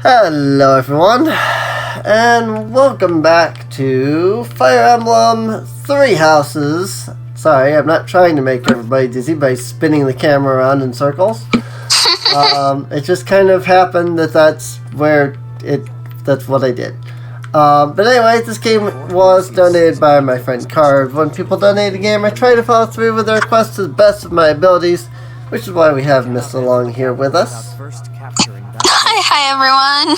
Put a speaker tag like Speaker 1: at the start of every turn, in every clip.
Speaker 1: Hello everyone, and welcome back to Fire Emblem Three Houses. Sorry, I'm not trying to make everybody dizzy by spinning the camera around in circles. It just kind of happened that that's what I did. But anyway, this game was donated by my friend Card. When people donate a game, I try to follow through with their requests to the best of my abilities, which is why we have Mr. Long here with us.
Speaker 2: Hi everyone.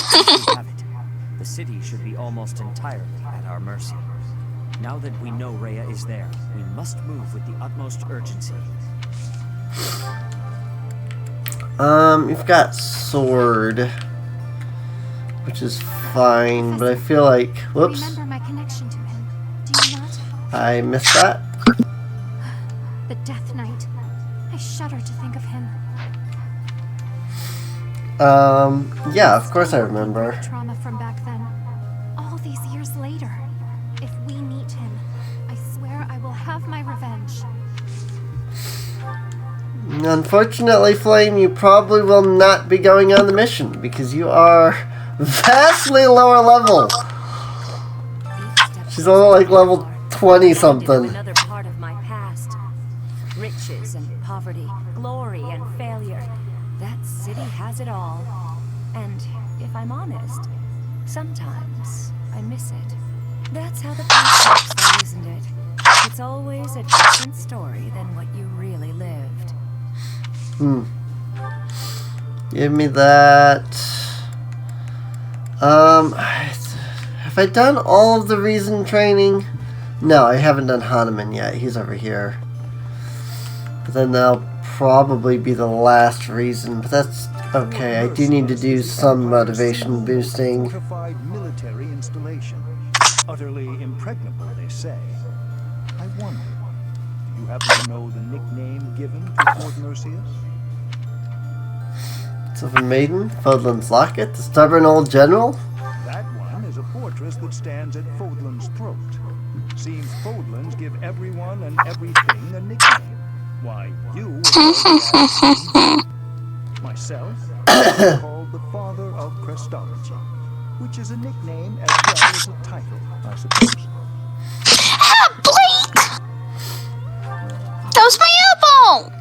Speaker 3: The city should be almost entirely at our mercy. Now that we know Rhea is there, we must move with the utmost urgency.
Speaker 1: You've got sword, which is fine, but I feel like, whoops,
Speaker 4: Remember my connection to him. Do you not?
Speaker 1: I missed that.
Speaker 4: The Death Knight. I shudder to think of him.
Speaker 1: Yeah, of course I remember.
Speaker 4: Trauma from back then. All these years later. If we meet him, I swear I will have my revenge.
Speaker 1: Unfortunately, Flame, you probably will not be going on the mission because you are vastly lower level. She's only like level 20 something.
Speaker 5: Another part of my past. Riches and poverty, glory and failure. That city has it all. And if I'm honest, sometimes I miss it. That's how the past works, though, isn't it? It's always a different story than what you really lived.
Speaker 1: Give me that. Have I done all of the reason training? No, I haven't done Hanuman yet. He's over here. But then that'll probably be the last reason, but that's okay. I do need to do some motivation boosting.
Speaker 6: Fortified military installation. Utterly impregnable, they say. I wonder, do you happen to know the nickname given to Fort Mercius?
Speaker 1: Sylvan Maiden, Fodlan's Locket, the stubborn old general?
Speaker 6: That one is a fortress that stands at Fodlan's throat. Seems Fodlan's give everyone and everything a nickname. Why, you myself I'm called the Father of Crestology, which is a nickname as well as a title, I suppose.
Speaker 2: Blake! That was my elbow!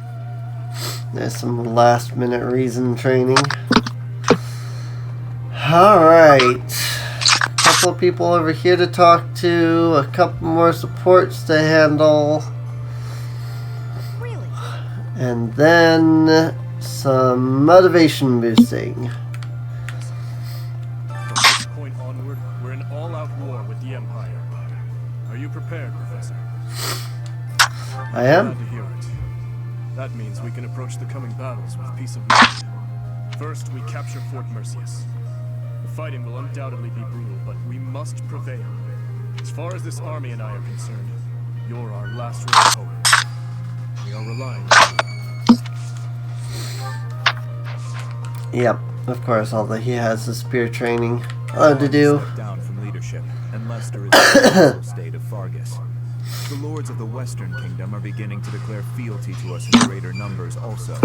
Speaker 1: There's some last minute reason training. Alright. A couple of people over here to talk to, a couple more supports to handle. And then some motivation boosting.
Speaker 7: From this point onward, we're in all-out war with the Empire. Are you prepared, Professor?
Speaker 1: I am.
Speaker 7: Glad to hear it. That means we can approach the coming battles with peace of mind. First, we capture Fort Mercius. The fighting will undoubtedly be brutal, but we must prevail. As far as this army and I are concerned, you're our last ray of hope. We are relying on you.
Speaker 1: Yep, of course, although he has the spear training to do.
Speaker 8: Down from leadership, and Lester is in the state of Fargus. The lords of the Western Kingdom are beginning to declare fealty to us in greater numbers also.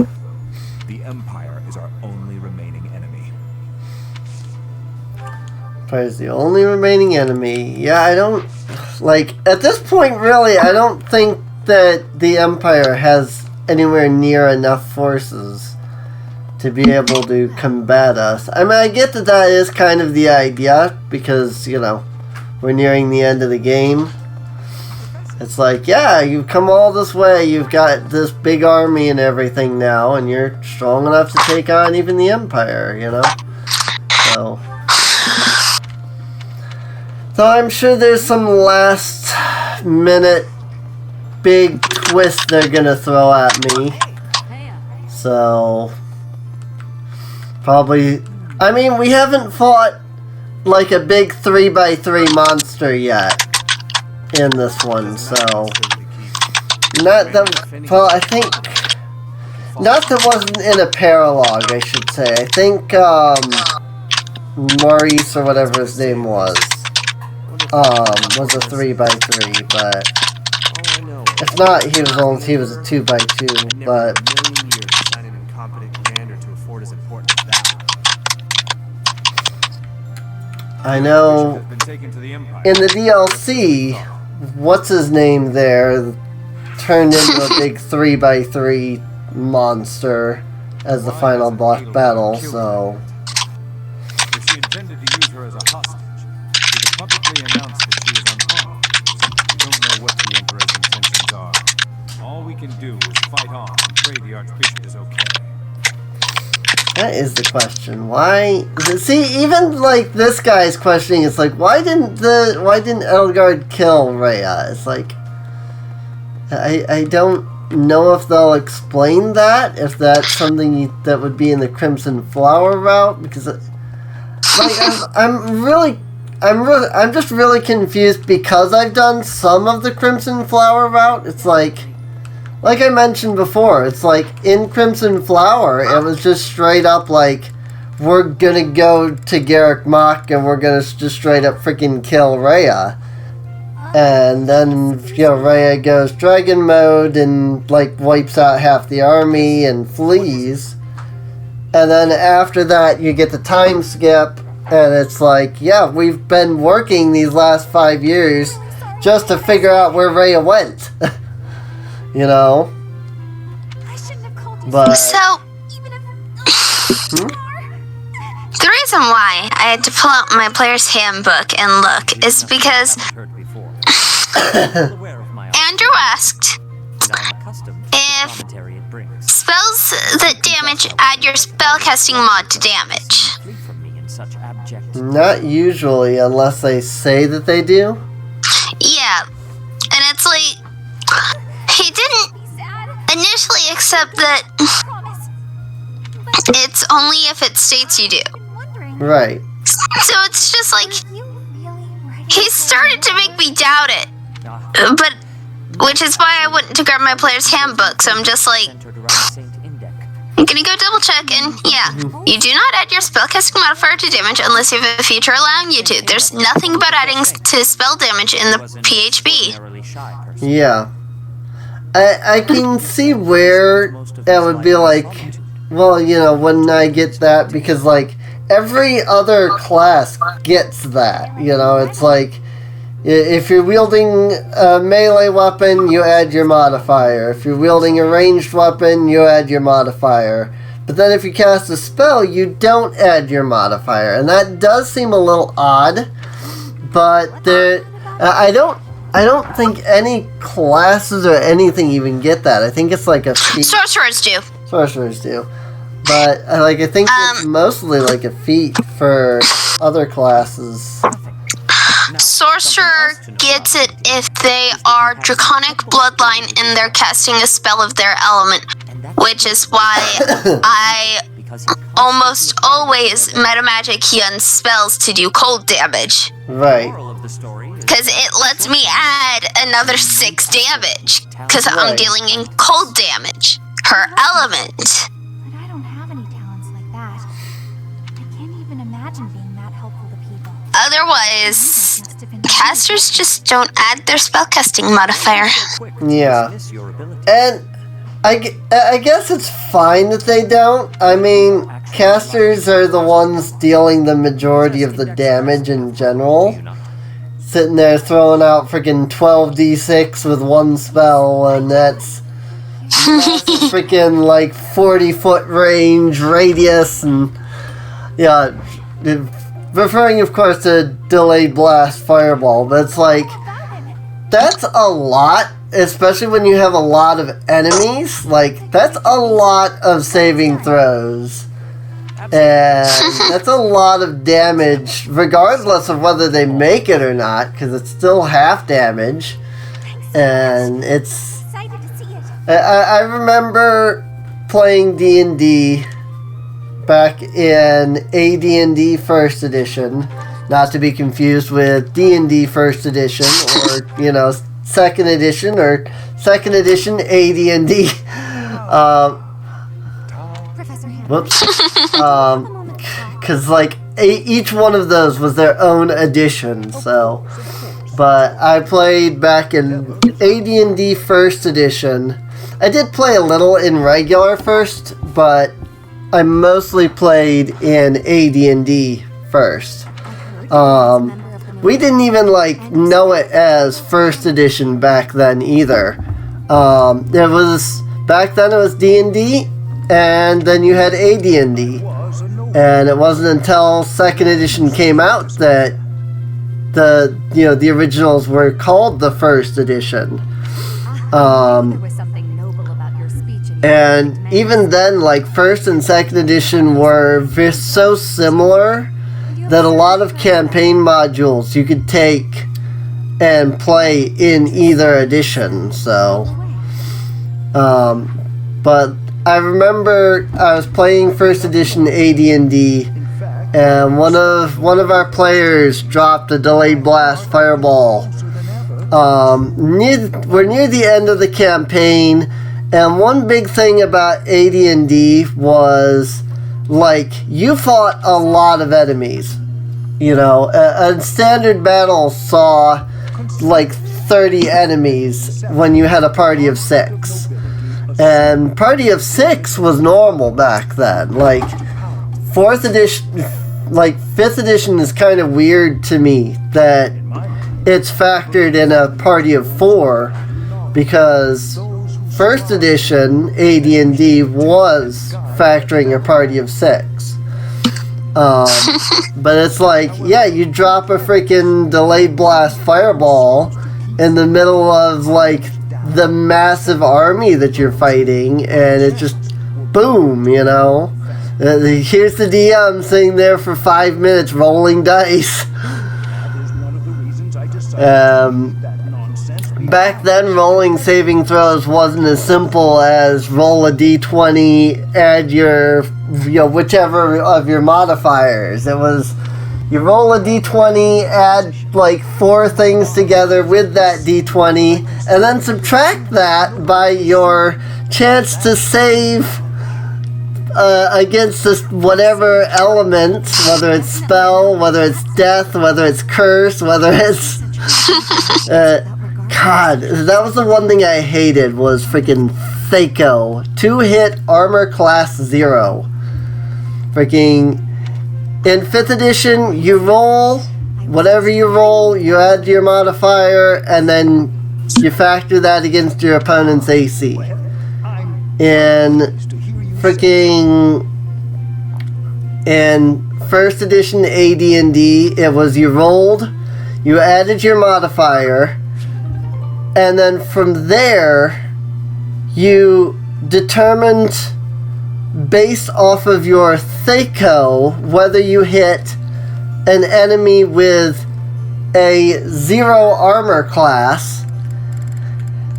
Speaker 8: The Empire is our only remaining enemy.
Speaker 1: Empire is the only remaining enemy. Yeah, I don't... Like, at this point, really, I don't think that the Empire has anywhere near enough forces to be able to combat us. I mean, I get that that is kind of the idea, because, you know, we're nearing the end of the game. It's like, yeah, you've come all this way, you've got this big army and everything now, and you're strong enough to take on even the Empire, you know? So I'm sure there's some last minute big twist they're gonna throw at me. So probably, I mean, we haven't fought like a big 3x3 monster yet in this one, so not that, well, I think, not that wasn't in a paralogue, I should say. I think Maurice, or whatever his name was a 3x3, but if not, he was a 2x2, but I know
Speaker 8: Has been taken to the Empire.
Speaker 1: in the DLC, what's his name there turned into a big 3x3 monster as the final block battle, so...
Speaker 8: If she intended to use her as a hostage, she could publicly announce that she is unharmed. I don't know what the Emperor's intentions are. All we can do is fight on and pray the Archbishop is okay.
Speaker 1: That is the question. Why? See, even like this guy's questioning, it's like, why didn't Elgard kill Rhea? It's like, I don't know if they'll explain that, if that's something that would be in the Crimson Flower route, because like I'm just really confused because I've done some of the Crimson Flower route. It's like I mentioned before, it's like in Crimson Flower, it was just straight up like, we're gonna go to Garrick Mach and we're gonna just straight up freaking kill Rhea. And then, Rhea goes dragon mode and like wipes out half the army and flees. And then after that, you get the time skip, and it's like, yeah, we've been working these last 5 years just to figure out where Rhea went. You know? But...
Speaker 2: So, the reason why I had to pull out my player's handbook and look is because Andrew asked if spells that damage add your spellcasting mod to damage.
Speaker 1: Not usually, unless they say that they do.
Speaker 2: Yeah, and it's like, he didn't initially accept that it's only if it states you do.
Speaker 1: Right.
Speaker 2: So it's just like, he started to make me doubt it. But, which is why I went to grab my player's handbook, so I'm just like, I'm gonna go double check, and yeah, you do not add your spellcasting modifier to damage unless you have a feature allowing you to. There's nothing about adding to spell damage in the PHB.
Speaker 1: Yeah. I can see where it would be like, well, when I get that, because like, every other class gets that, it's like, if you're wielding a melee weapon, you add your modifier. If you're wielding a ranged weapon, you add your modifier. But then if you cast a spell, you don't add your modifier. And that does seem a little odd, but I don't think any classes or anything even get that. I think it's like a feat.
Speaker 2: Sorcerers do.
Speaker 1: Sorcerers do. But I think it's mostly like a feat for other classes.
Speaker 2: Sorcerer gets it if they are Draconic Bloodline and they're casting a spell of their element, which is why I almost always metamagic Hyun spells to do cold damage.
Speaker 1: Right.
Speaker 2: Because it lets me add another 6 damage, because I'm dealing in cold damage, her element.
Speaker 4: But I don't have any talents like that. I can't even imagine being that helpful to people.
Speaker 2: Otherwise, casters just don't add their spellcasting modifier.
Speaker 1: Yeah. And I guess it's fine that they don't. I mean, casters are the ones dealing the majority of the damage in general. Sitting there throwing out freaking 12d6 with one spell, and that's freaking like 40-foot range radius, and yeah, referring of course to delayed blast fireball, but it's like, that's a lot, especially when you have a lot of enemies. Like, that's a lot of saving throws. And that's a lot of damage, regardless of whether they make it or not, because it's still half damage. And it's... I remember playing D&D back in AD&D First Edition, not to be confused with D&D First Edition, or, Second Edition, or Second Edition AD&D. Whoops. Because, like, each one of those was their own edition, so... But I played back in AD&D First Edition. I did play a little in regular First, but I mostly played in AD&D First. We didn't even like know it as first edition back then either. It was back then it was D&D, and then you had AD&D, and it wasn't until second edition came out that the originals were called the first edition. And even then, like, first and second edition were so similar that a lot of campaign modules you could take and play in either edition. So, but I remember I was playing first edition AD&D, and one of our players dropped a delayed blast fireball. We're near the end of the campaign, and one big thing about AD&D was, like, you fought a lot of enemies. You know, a standard battle saw like 30 enemies when you had a party of 6. And party of 6 was normal back then. Like, 4th edition, like 5th edition is kind of weird to me that it's factored in a party of 4, because 1st edition AD&D was factoring a party of 6. But it's like, yeah, you drop a freaking delayed blast fireball in the middle of like the massive army that you're fighting, and it just boom, you know. Here's the DM sitting there for 5 minutes rolling dice. Back then, rolling saving throws wasn't as simple as roll a d20, add your, whichever of your modifiers. It was, you roll a d20, add like 4 things together with that d20, and then subtract that by your chance to save against this whatever element, whether it's spell, whether it's death, whether it's curse, whether it's... God, that was the one thing I hated, was freaking THAC0. 2-hit armor class 0. Freaking... In 5th edition, you roll, whatever you roll, you add your modifier, and then you factor that against your opponent's AC. In freaking... In 1st edition AD&D, it was you rolled, you added your modifier, and then from there, you determined, based off of your THAC0, whether you hit an enemy with a 0 armor class,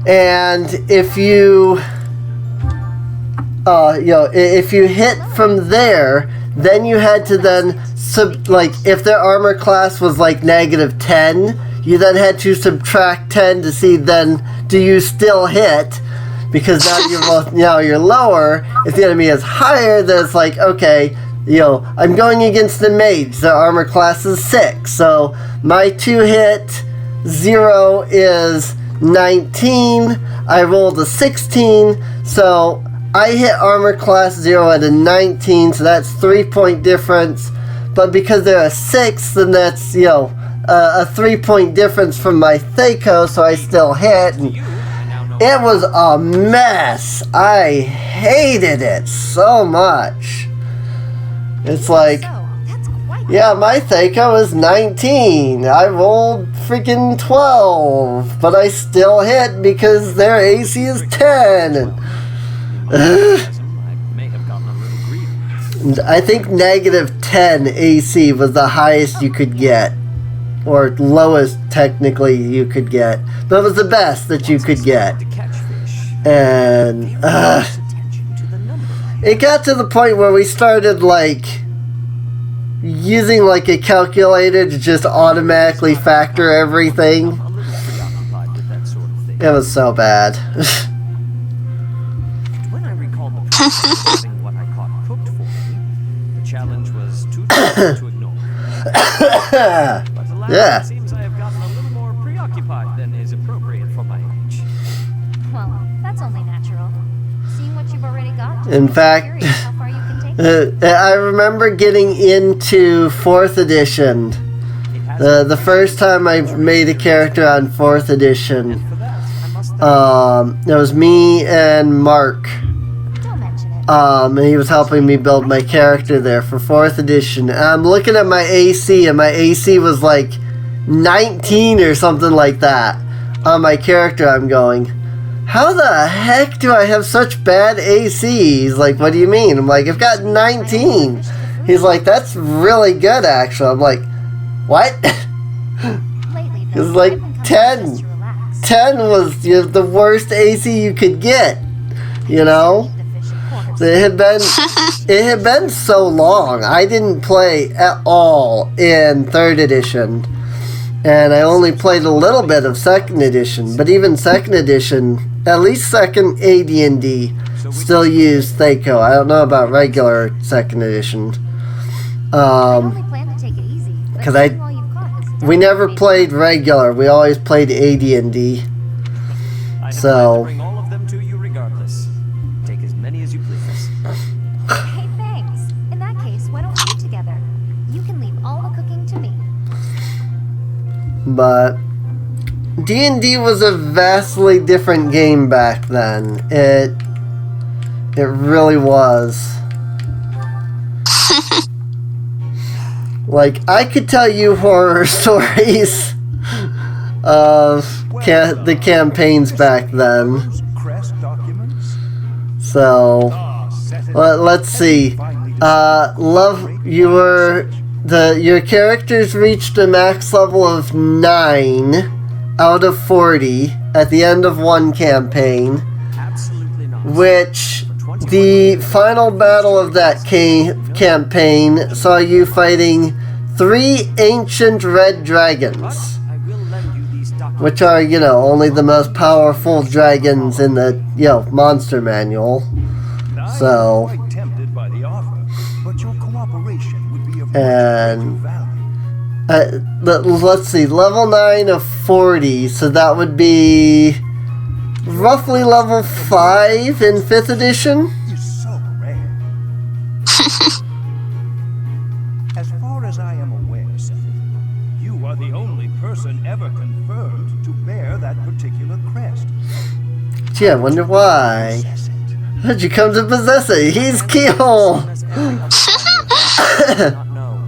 Speaker 1: and if you, if you hit from there, then you had to then, if their armor class was like -10, you then had to subtract 10 to see then, do you still hit? Because now you're lower. If the enemy is higher, then it's like, okay, I'm going against the mage. The armor class is 6. So my 2-hit 0 is 19. I rolled a 16. So I hit armor class 0 at a 19. So that's 3-point difference. But because they're a 6, then that's, a 3-point difference from my THAC0, so I still hit. And it was a mess. I hated it so much. It's like, yeah, my THAC0 is 19. I rolled freaking 12, but I still hit because their AC is 10. I think -10 AC was the highest you could get. Or lowest, technically, you could get. But it was the best that you could get. And, it got to the point where we started, using, a calculator to just automatically factor everything. It was so bad.
Speaker 3: When I recall the process of what I caught cooked for me, the challenge was too difficult to ignore.
Speaker 1: Yeah.
Speaker 3: It seems I have gotten a little more preoccupied than is appropriate for my age.
Speaker 4: Well, that's only natural. Seeing what you've already got.
Speaker 1: In fact,
Speaker 4: Curious how far you can take it.
Speaker 1: I remember getting into 4th edition The first time I made a character on 4th edition, it was me and Mark.
Speaker 4: Don't mention it.
Speaker 1: And he was helping me build my character there for 4th edition. And I'm looking at my AC, and my AC was like 19 or something like that on my character. I'm going, how the heck do I have such bad AC? He's like, what do you mean? I'm like, I've got 19. He's like, that's really good, actually. I'm like, what?
Speaker 4: Lately,
Speaker 1: It was
Speaker 4: though,
Speaker 1: like
Speaker 4: I've been coming
Speaker 1: 10.
Speaker 4: just to relax.
Speaker 1: 10 was the worst AC you could get, you know?
Speaker 4: The fish, of course.
Speaker 1: It had been so long. I didn't play at all in 3rd edition. And I only played a little bit of 2nd edition. But even 2nd edition, at least 2nd AD&D, still used THAC0. I don't know about regular 2nd edition.
Speaker 4: I only plan to take it easy. But
Speaker 1: 'cause
Speaker 4: seeing all you've caught has
Speaker 1: We never
Speaker 4: definitely
Speaker 1: played regular. We always played AD&D.
Speaker 3: I have
Speaker 1: So-
Speaker 3: planned to bring all of them to you regardless. Take as many as you please.
Speaker 4: Hey, thanks. In that case, why don't we eat together? You can leave all the cooking to me.
Speaker 1: But D&D was a vastly different game back then. It really was. Like, I could tell you horror stories of the campaigns back then.
Speaker 6: Crest documents?
Speaker 1: So, let's see. Your characters reached a max level of 9 out of 40 at the end of one campaign,
Speaker 3: Absolutely not.
Speaker 1: which the final battle of that campaign saw you fighting 3 ancient red dragons,
Speaker 3: I will lend you these documents.
Speaker 1: which are, only the most powerful dragons in the, monster manual. So,
Speaker 6: I'm quite tempted by the offer, but your cooperation would be of much
Speaker 1: And-
Speaker 6: greater value.
Speaker 1: let's see, level 9 of 40, so that would be roughly level 5 in 5th edition?
Speaker 6: Is so rare. As far as I am aware, Seth, you are the only person ever confirmed to bear that particular crest.
Speaker 1: Gee, I wonder why.
Speaker 6: Possess it.
Speaker 1: How'd you come to possess it? He's Keyhole!
Speaker 3: As every other family does not know.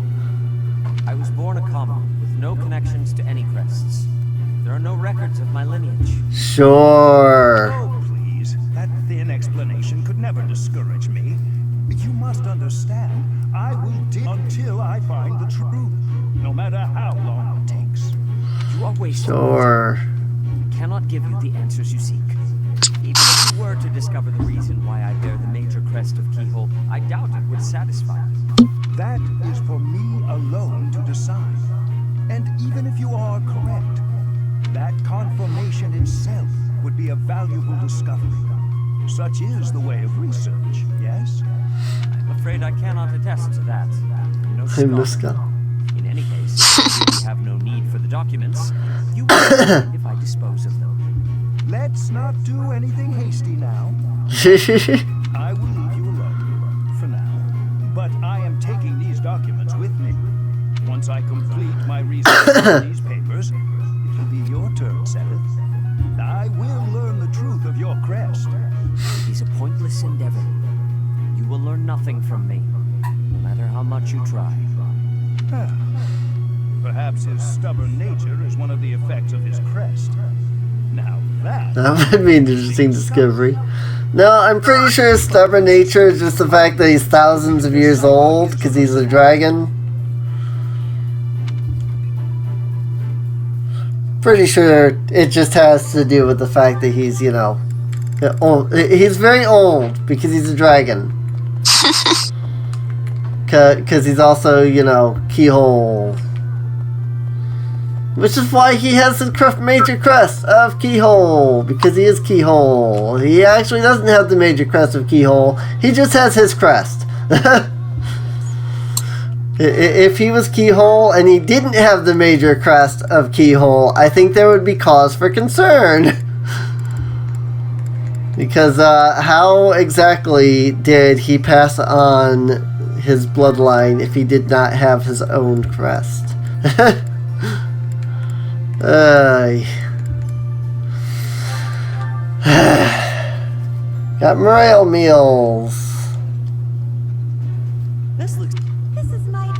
Speaker 3: I was born a common with no connections to any crests. There are no records of my lineage.
Speaker 1: Sure.
Speaker 6: Oh, please. That thin explanation could never discourage me. You must understand, I will dig until I find the truth, no matter how long it takes.
Speaker 3: You are wasting.
Speaker 1: Sure.
Speaker 3: I cannot give you the answers you seek. Even if you were to discover the reason why I bear the major crest of Keyhole, I doubt it would satisfy you.
Speaker 6: That is for me alone to decide. And even if you are correct, that confirmation itself would be a valuable discovery. Such is the way of research, yes?
Speaker 3: I'm afraid I cannot attest to that. I'm no
Speaker 1: I'm the
Speaker 3: scholar.
Speaker 1: skull.
Speaker 3: In any case, if you have no need for the documents, you will if I dispose of them.
Speaker 6: Let's not do anything hasty now. I will leave you alone, for now. But I am taking these documents with me. Once I complete my research on these papers, it'll be your turn, Seth. I will learn the truth of your crest.
Speaker 3: It is a pointless endeavor. You will learn nothing from me, no matter how much you try.
Speaker 6: Ah. Perhaps his stubborn nature is one of the effects of his crest. Now that...
Speaker 1: That would be an interesting discovery. No, I'm pretty sure his stubborn nature is just the fact that he's thousands of years old, because he's a dragon. Pretty sure it just has to do with the fact that he's, old. He's very old, because he's a dragon. Because he's also, Keyhole. Which is why he has the major crest of Keyhole, because he is Keyhole. He actually doesn't have the major crest of Keyhole, he just has his crest. If he was Keyhole and he didn't have the major crest of Keyhole, I think there would be cause for concern. Because how exactly did he pass on his bloodline if he did not have his own crest? Got morale meals.
Speaker 5: This is my...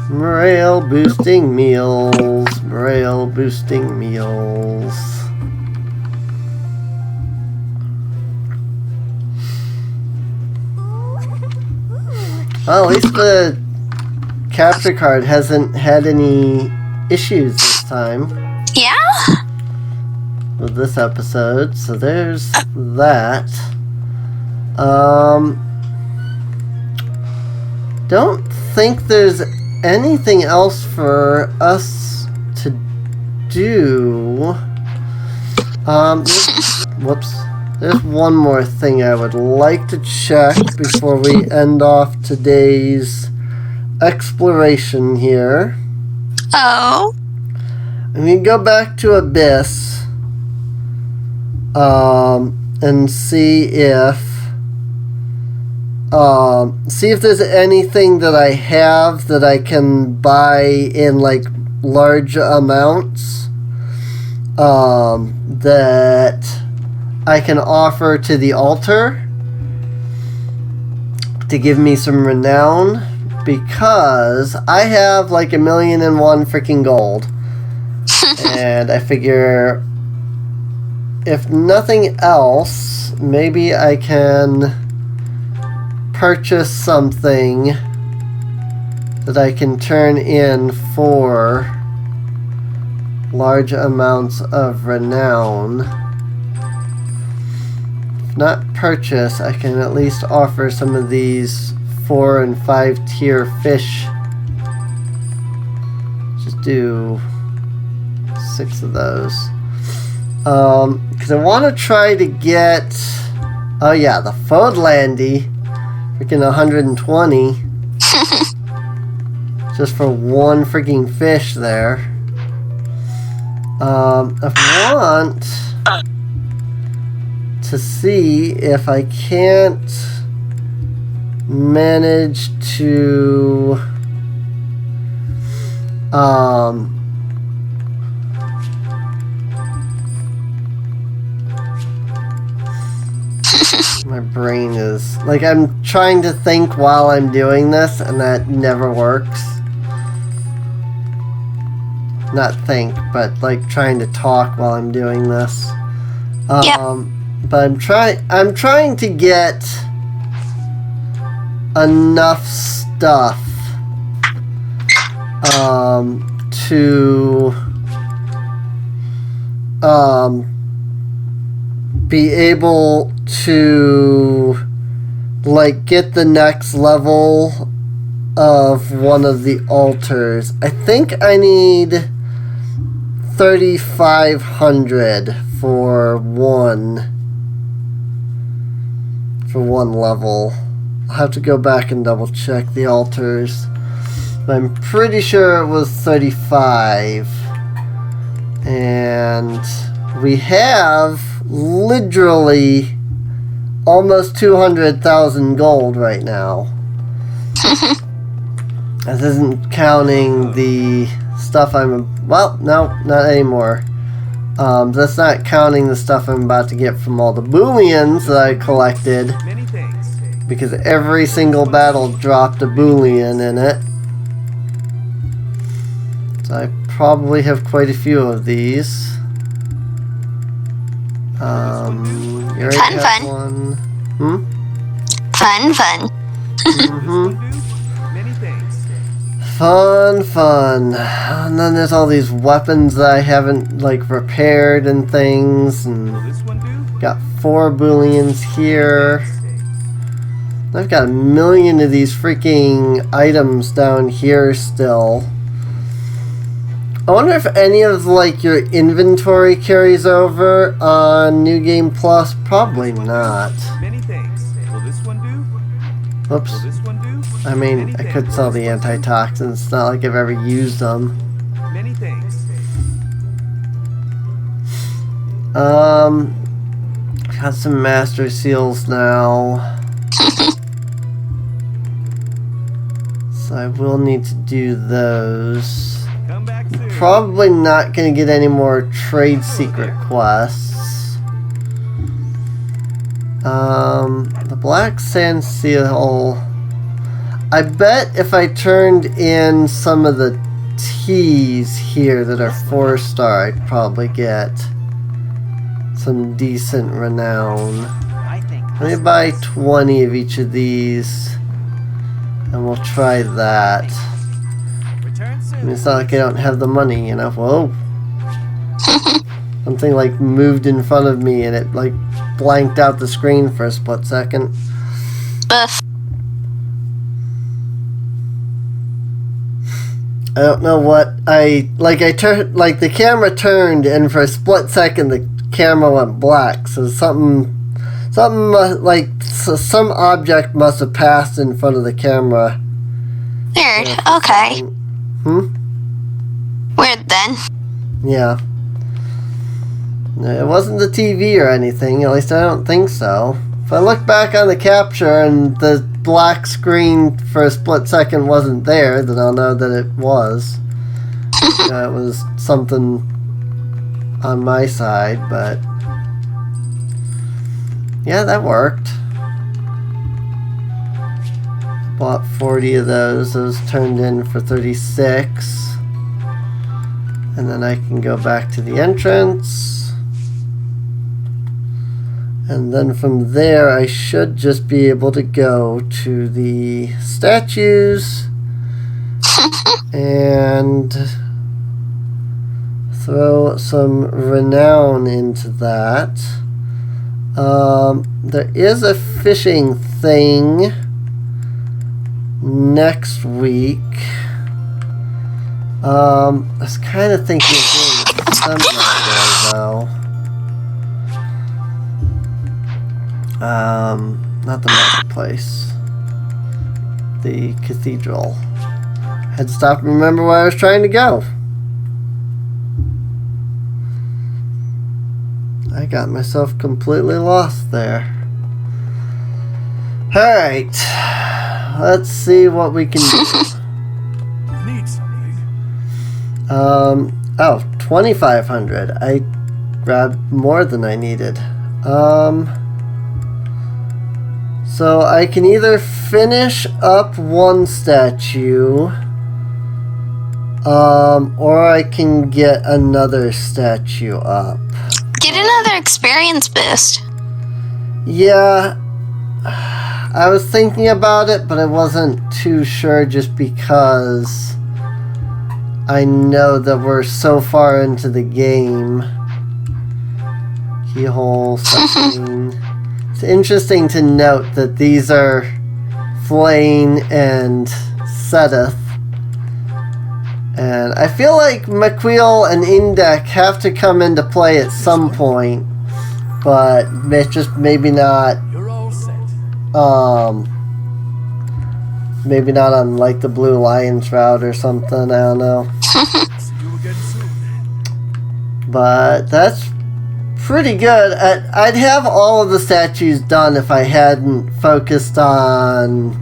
Speaker 1: Morale boosting meals. Morale boosting meals. Well, at least the capture card hasn't had any issues this time
Speaker 2: Yeah?
Speaker 1: with this episode, so there's that. Don't think there's anything else for us to do. Whoops. There's one more thing I would like to check before we end off today's exploration here.
Speaker 2: Oh.
Speaker 1: I'm gonna go back to Abyss and see if there's anything that I have that I can buy in like large amounts that I can offer to the altar to give me some renown, because I have like 1,000,001 freaking gold. And I figure if nothing else, maybe I can purchase something that I can turn in for large amounts of renown. If not purchase, I can at least offer some of these 4 and 5 tier fish. Just do 6 of those. Because I want to try to get, oh yeah, the Fodlandy, freaking 120, just for one freaking fish there. I want to see if I can't manage to my brain is like, I'm trying to think while I'm doing this, and that never works. Not think, but like trying to talk while I'm doing this.
Speaker 2: Yep.
Speaker 1: But I'm trying to get enough stuff to be able to like get the next level of one of the altars. I think I need 3,500 for one level. I'll have to go back and double check the altars, but I'm pretty sure it was 35. And we have literally almost 200,000 gold right now. This isn't counting the stuff well, no, not anymore. That's not counting the stuff I'm about to get from all the booleans that I collected, because every single battle dropped a boolean in it. So I probably have quite a few of these. You already have one.
Speaker 2: Fun.
Speaker 1: Fun. And then there's all these weapons that I haven't like repaired and things, and got 4 booleans here. I've got 1,000,000 of these freaking items down here still. I wonder if any of like your inventory carries over on New Game Plus. Probably not. Oops. I mean, I could sell the antitoxins. It's not like I've ever used them. Got some master seals now. So I will need to do those.
Speaker 6: Come back soon.
Speaker 1: Probably not going to get any more trade secret quests. The Black Sand Seal. I bet if I turned in some of the T's here that are 4-star, I'd probably get some decent renown. Let me buy 20 of each of these, and we'll try that. I mean, it's not like I don't have the money, you know. Whoa. Something like moved in front of me and it like blanked out the screen for a split second.
Speaker 2: Buff.
Speaker 1: I don't know what I turned, like the camera turned and for a split second the camera went black. So some object must have passed in front of the camera.
Speaker 2: Weird. Okay. Weird then.
Speaker 1: Yeah. It wasn't the TV or anything, at least I don't think so. If I look back on the capture and the black screen for a split second wasn't there, then I'll know that it was. It was something on my side, but yeah, that worked. Bought 40 of those. Those turned in for 36. And then I can go back to the entrance. And then from there, I should just be able to go to the statues and throw some renown into that. There is a fishing thing next week. I was kind of thinking of doing December there, though. Not the marketplace. The cathedral. Had to stop and remember where I was trying to go. I got myself completely lost there. Alright. Let's see what we can do.
Speaker 6: Need something.
Speaker 1: Oh, 2,500. I grabbed more than I needed. So I can either finish up one statue, or I can get another statue up.
Speaker 2: Get another experience boost.
Speaker 1: Yeah, I was thinking about it, but I wasn't too sure just because I know that we're so far into the game. Keyhole, something. It's interesting to note that these are Flayn and Sedith. And I feel like McQueel and Indek have to come into play at some point. But it's just maybe not...
Speaker 6: You're all set.
Speaker 1: Maybe not on like the Blue Lions route or something, I don't know.
Speaker 6: See you again soon.
Speaker 1: But that's pretty good. I'd have all of the statues done if I hadn't focused on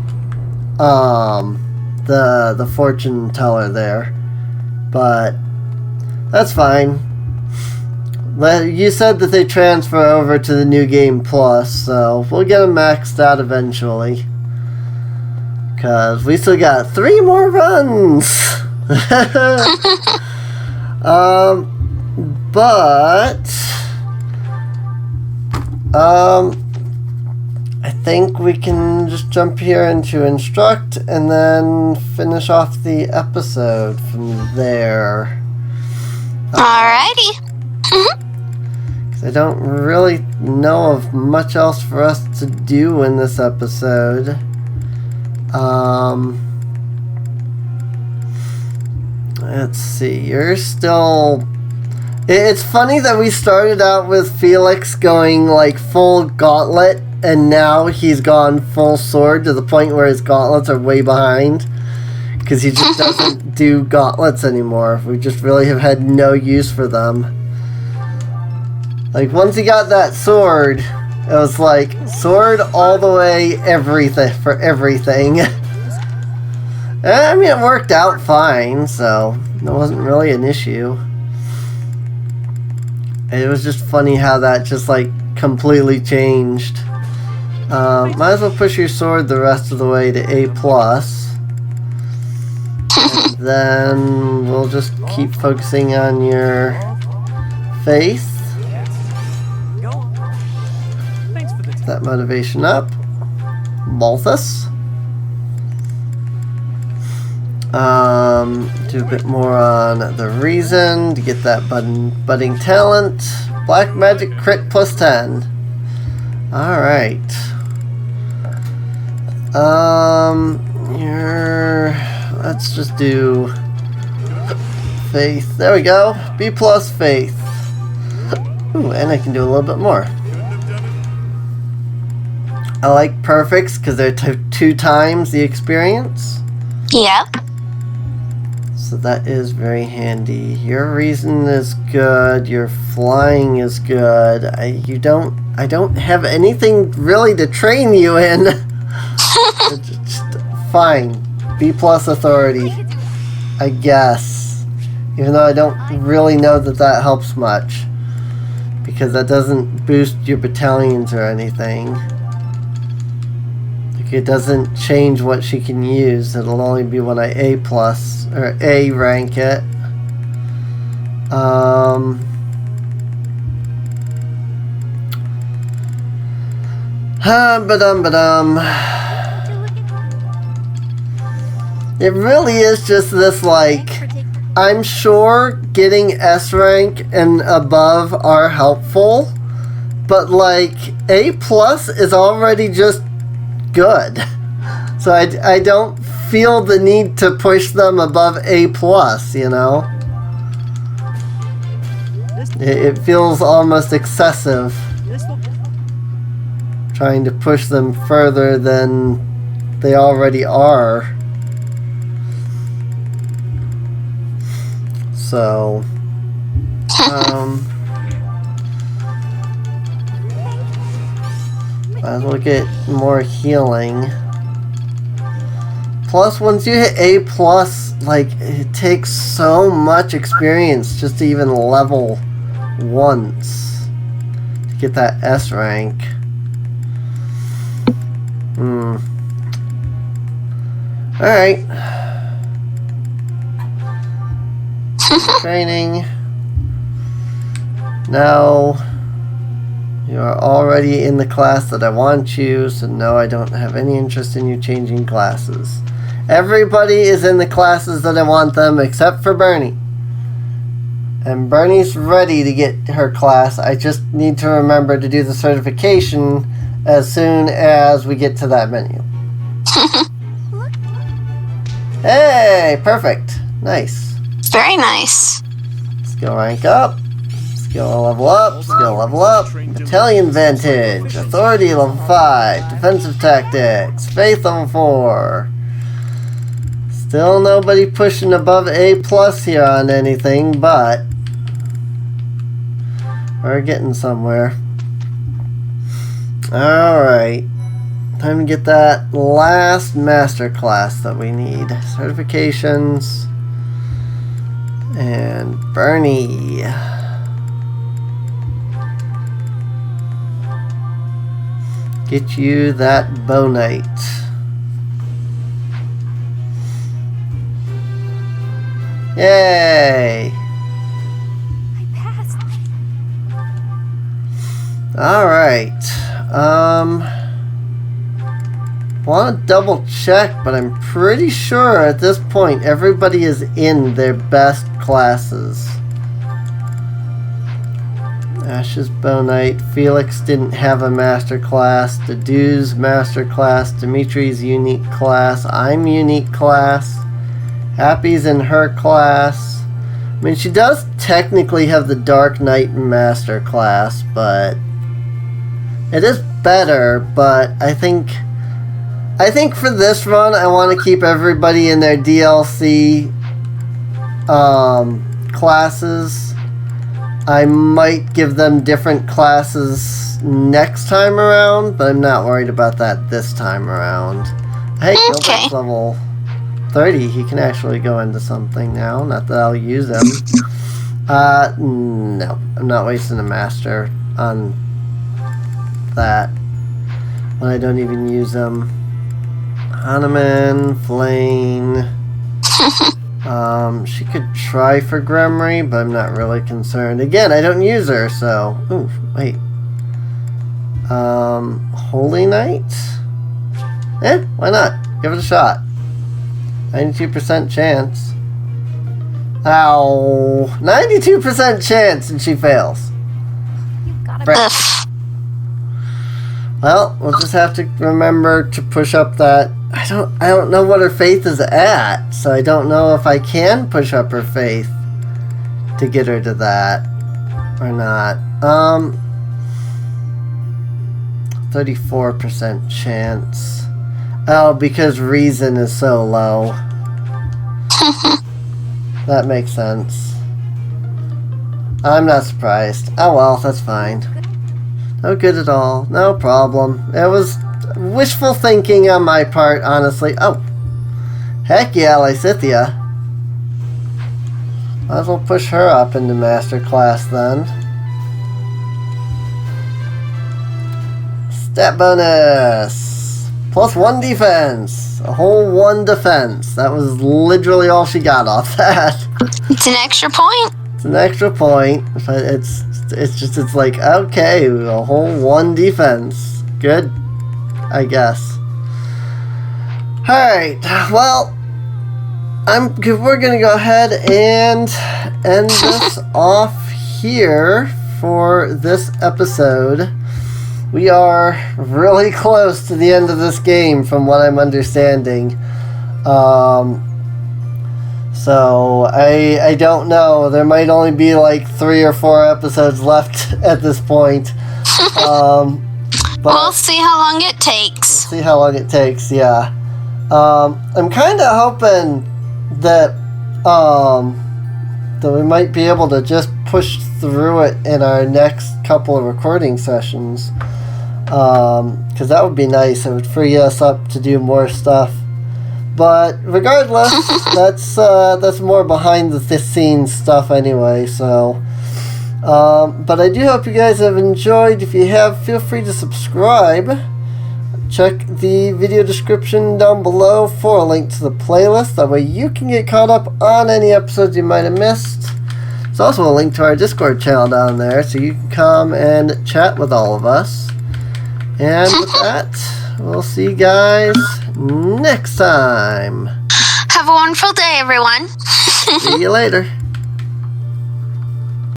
Speaker 1: the fortune teller there. But that's fine. You said that they transfer over to the new game plus, so we'll get them maxed out eventually. Because we still got 3 more runs! But I think we can just jump here into instruct and then finish off the episode from there.
Speaker 2: Alrighty.
Speaker 1: I don't really know of much else for us to do in this episode. Let's see. You're still... It's funny that we started out with Felix going like full gauntlet and now he's gone full sword to the point where his gauntlets are way behind. Because he just doesn't do gauntlets anymore. We just really have had no use for them. Like, once he got that sword, it was like, sword all the way, everything, for everything. I mean, it worked out fine, so it wasn't really an issue. It was just funny how that just, like, completely changed. Might as well push your sword the rest of the way to A+. And then we'll just keep focusing on your faith. That motivation up. Malthus. Do a bit more on the reason to get that budding talent. Black magic crit plus 10. Alright. Let's just do faith. There we go. B plus faith. Ooh, and I can do a little bit more. I like perfects because they're 2 times the experience.
Speaker 2: Yep.
Speaker 1: So that is very handy. Your reason is good. Your flying is good. I don't have anything really to train you in. Just fine. B plus authority, I guess. Even though I don't really know that helps much, because that doesn't boost your battalions or anything. It doesn't change what she can use. It'll only be when I A plus or A rank it. It really is just this, like, I'm sure getting S rank and above are helpful, but like A plus is already just good, so I don't feel the need to push them above A plus, you know. It feels almost excessive trying to push them further than they already are. So might as well get more healing. Plus, once you hit A plus, like, it takes so much experience just to even level once to get that S rank. Alright. Training. Now you are already in the class that I want you, so no, I don't have any interest in you changing classes. Everybody is in the classes that I want them except for Bernie. And Bernie's ready to get her class. I just need to remember to do the certification as soon as we get to that menu. Hey, perfect. Nice.
Speaker 2: Very nice.
Speaker 1: Skill rank up. Skill level up. Skill level up. Battalion Vantage. Authority level 5. Defensive Tactics. Faith level 4. Still nobody pushing above A plus here on anything, but we're getting somewhere. Alright. Time to get that last master class that we need. Certifications. And Bernie. Get you that Bow Knight. Yay!
Speaker 4: I passed.
Speaker 1: Alright. Want to double check, but I'm pretty sure at this point everybody is in their best classes. Ash's Bow Knight. Felix didn't have a master class. Dedue's master class. Dimitri's unique class. I'm unique class. Happy's in her class. I mean, she does technically have the Dark Knight master class, but it is better. But I think for this run, I want to keep everybody in their DLC classes. I might give them different classes next time around, but I'm not worried about that this time around. Hey, Gilbert's level 30, he can actually go into something now. Not that I'll use him. No. I'm not wasting a master on that when I don't even use them. Hanuman, Flame. She could try for Gremry, but I'm not really concerned. Again, I don't use her, so... Ooh, wait. Holy Knight? Why not? Give it a shot. 92% chance. Ow. 92% chance, and she fails. Frick. Well, we'll just have to remember to push up that... I don't know what her faith is at, so I don't know if I can push up her faith to get her to that or not. 34% chance. Oh, because reason is so low. That makes sense. I'm not surprised. Oh well, that's fine. No good at all. No problem. It was wishful thinking on my part, honestly. Oh. Heck yeah, Lysithia. Might as well push her up into Master Class then. Stat bonus! Plus 1 defense! A whole 1 defense. That was literally all she got off that.
Speaker 2: It's an extra point.
Speaker 1: It's an extra point, but it's like, okay, a whole 1 defense. Good, I guess. Alright, well, we're gonna go ahead and end this off here for this episode. We are really close to the end of this game from what I'm understanding. So I don't know. There might only be like 3 or 4 episodes left at this point. But
Speaker 2: we'll see how long it takes.
Speaker 1: We'll see how long it takes, yeah. I'm kind of hoping that that we might be able to just push through it in our next couple of recording sessions. Because that would be nice. It would free us up to do more stuff. But regardless, that's more behind the scenes stuff anyway. So, but I do hope you guys have enjoyed. If you have, feel free to subscribe. Check the video description down below for a link to the playlist. That way you can get caught up on any episodes you might have missed. There's also a link to our Discord channel down there, so you can come and chat with all of us. And with that, we'll see you guys next time.
Speaker 2: Have a wonderful day, everyone.
Speaker 1: See you later.